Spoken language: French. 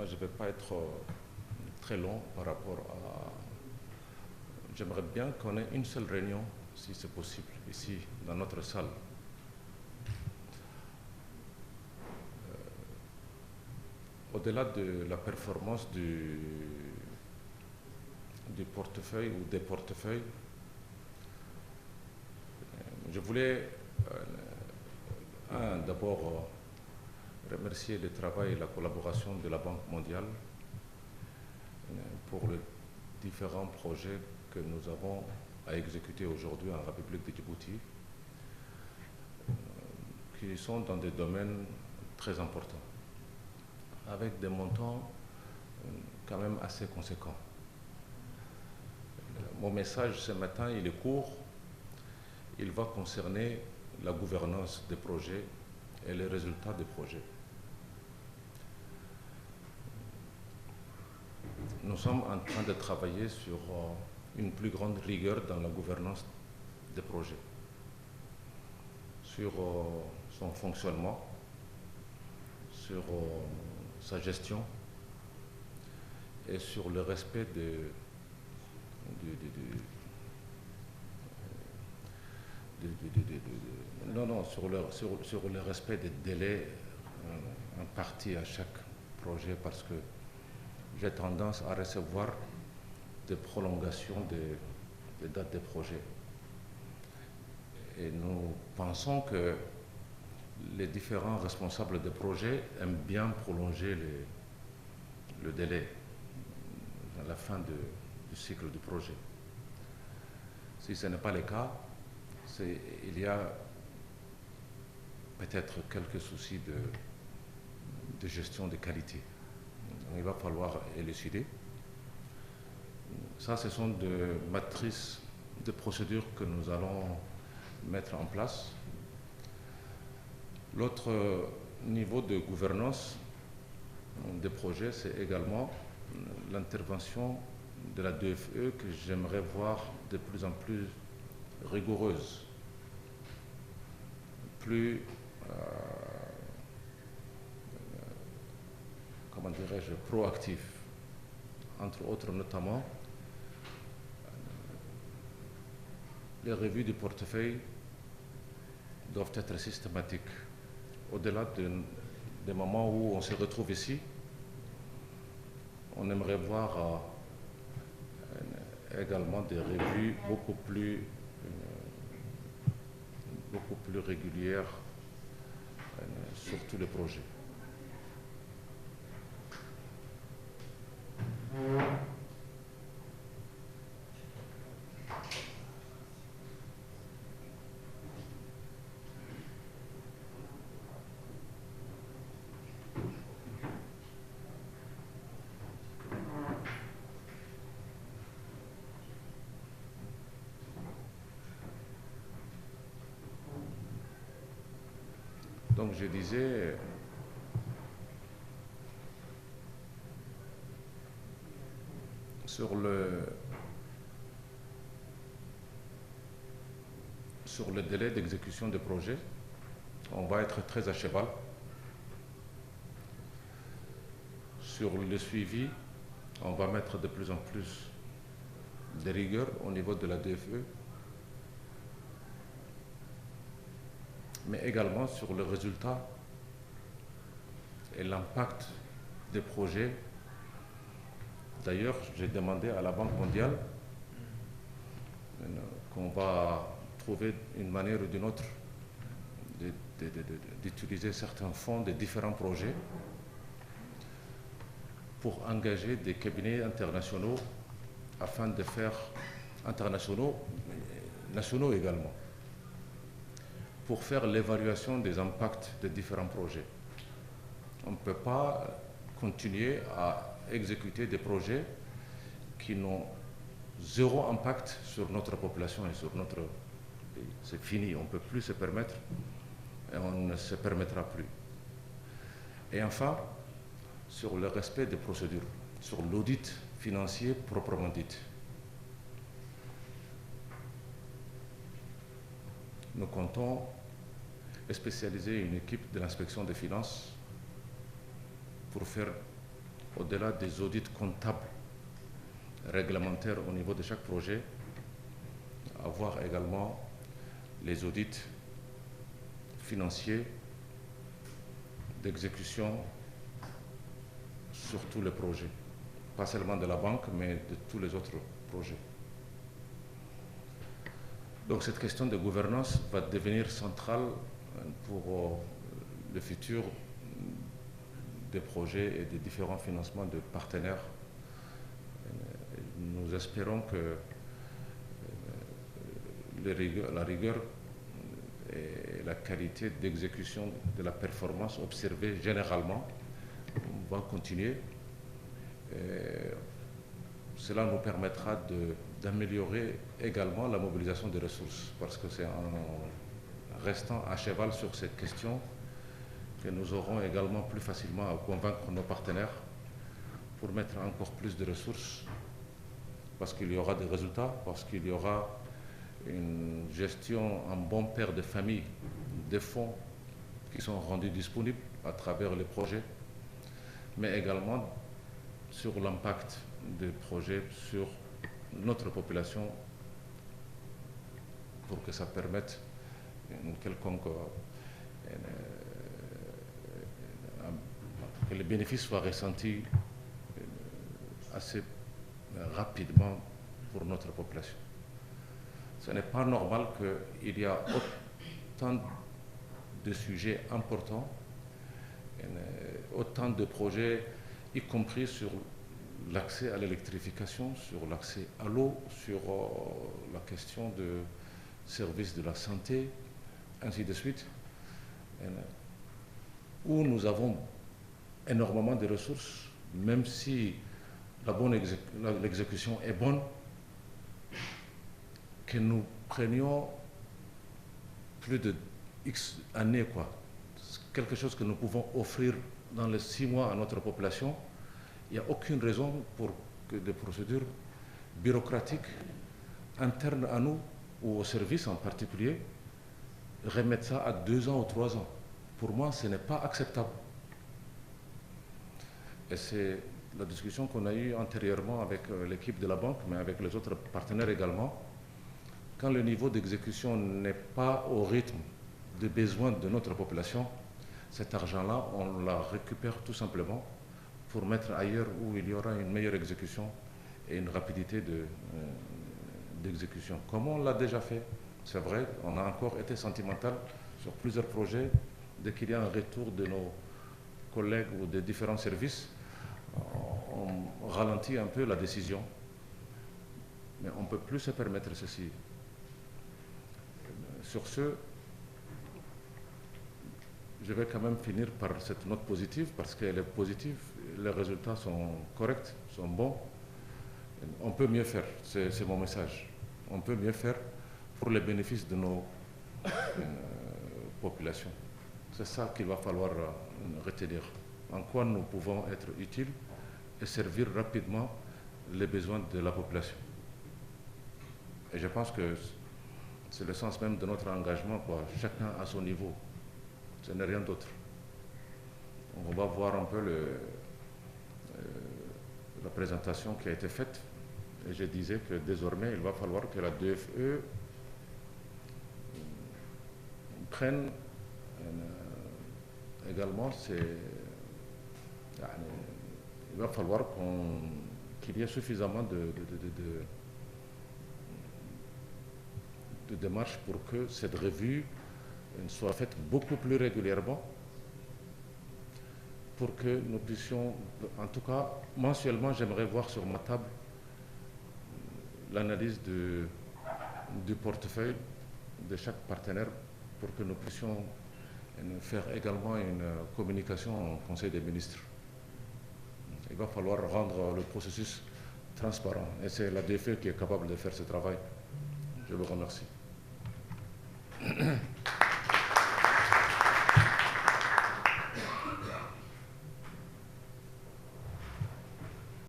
Moi, je ne vais pas être très long par rapport à... J'aimerais bien qu'on ait une seule réunion, si c'est possible, ici, dans notre salle. Au-delà de la performance du portefeuille ou des portefeuilles, je voulais d'abord remercier le travail et la collaboration de la Banque mondiale pour les différents projets que nous avons à exécuter aujourd'hui en République de Djibouti, qui sont dans des domaines très importants, avec des montants quand même assez conséquents. Mon message ce matin, il est court. Il va concerner la gouvernance des projets et les résultats des projets. Nous sommes en train de travailler sur une plus grande rigueur dans la gouvernance des projets, sur son fonctionnement, sur sa gestion et sur le respect sur le respect des délais impartis à chaque projet, parce que j'ai tendance à recevoir des prolongations des dates des projets. Et nous pensons que les différents responsables des projets aiment bien prolonger le délai à la fin du cycle du projet. Si ce n'est pas le cas, il y a peut-être quelques soucis de gestion de qualité. Donc, il va falloir élucider. Ça, ce sont des matrices de procédures que nous allons mettre en place. L'autre niveau de gouvernance des projets, c'est également l'intervention de la DFE que j'aimerais voir de plus en plus rigoureuse, plus, comment dirais-je, proactive. Entre autres, notamment, les revues du portefeuille doivent être systématiques. Au-delà des moments où on se retrouve ici, on aimerait voir également des revues beaucoup plus régulières sur tous les projets. Donc je disais, sur le délai d'exécution des projets, on va être très à cheval. Sur le suivi, on va mettre de plus en plus de rigueur au niveau de la DFE, mais également sur le résultat et l'impact des projets. D'ailleurs, j'ai demandé à la Banque mondiale qu'on va trouver une manière ou d'une autre d'utiliser certains fonds de différents projets pour engager des cabinets internationaux afin de faire internationaux, nationaux également, pour faire l'évaluation des impacts des différents projets. On ne peut pas continuer à exécuter des projets qui n'ont zéro impact sur notre population et sur notre pays. C'est fini, on ne peut plus se permettre et on ne se permettra plus. Et enfin, sur le respect des procédures, sur l'audit financier proprement dit. Nous comptons spécialiser une équipe de l'inspection des finances pour faire au-delà des audits comptables réglementaires au niveau de chaque projet, avoir également les audits financiers d'exécution sur tous les projets, pas seulement de la banque, mais de tous les autres projets. Donc cette question de gouvernance va devenir centrale pour le futur des projets et des différents financements de partenaires. Nous espérons que la rigueur et la qualité d'exécution de la performance observée généralement va continuer. Cela nous permettra d'améliorer également la mobilisation des ressources, parce que c'est en restant à cheval sur cette question que nous aurons également plus facilement à convaincre nos partenaires pour mettre encore plus de ressources, parce qu'il y aura des résultats, parce qu'il y aura une gestion en bon père de famille des fonds qui sont rendus disponibles à travers les projets, mais également sur l'impact des projets sur notre population, pour que ça permette une quelconque que les bénéfices soient ressentis assez rapidement pour notre population. Ce n'est pas normal qu'il y a autant de sujets importants, autant de projets, y compris sur l'accès à l'électrification, sur l'accès à l'eau, sur la question de services de la santé, ainsi de suite, où nous avons énormément de ressources, même si l'exécution est bonne, que nous prenions plus de X années, quelque chose que nous pouvons offrir dans les 6 mois à notre population. Il n'y a aucune raison pour que des procédures bureaucratiques internes à nous ou au service en particulier remettent ça à 2 ans ou 3 ans. Pour moi, ce n'est pas acceptable. Et c'est la discussion qu'on a eue antérieurement avec l'équipe de la banque, mais avec les autres partenaires également. Quand le niveau d'exécution n'est pas au rythme des besoins de notre population, cet argent-là, on la récupère tout simplement pour mettre ailleurs où il y aura une meilleure exécution et une rapidité d'exécution. Comme on l'a déjà fait, c'est vrai, on a encore été sentimental sur plusieurs projets. Dès qu'il y a un retour de nos collègues ou des différents services, on ralentit un peu la décision. Mais on ne peut plus se permettre ceci. Sur ce, je vais quand même finir par cette note positive, parce qu'elle est positive, les résultats sont corrects, sont bons. On peut mieux faire, c'est mon message. On peut mieux faire pour les bénéfices de nos populations. C'est ça qu'il va falloir retenir. En quoi nous pouvons être utiles et servir rapidement les besoins de la population. Et je pense que c'est le sens même de notre engagement, chacun à son niveau. Ce n'est rien d'autre. On va voir un peu la présentation qui a été faite. Et je disais que désormais, il va falloir que la DFE prenne également il va falloir qu'il y ait suffisamment de démarches pour que cette revue soit faite beaucoup plus régulièrement, pour que nous puissions, en tout cas mensuellement, j'aimerais voir sur ma table l'analyse du portefeuille de chaque partenaire, pour que nous puissions faire également une communication au Conseil des ministres. Il va falloir rendre le processus transparent, et c'est la DFE qui est capable de faire ce travail. Je vous remercie.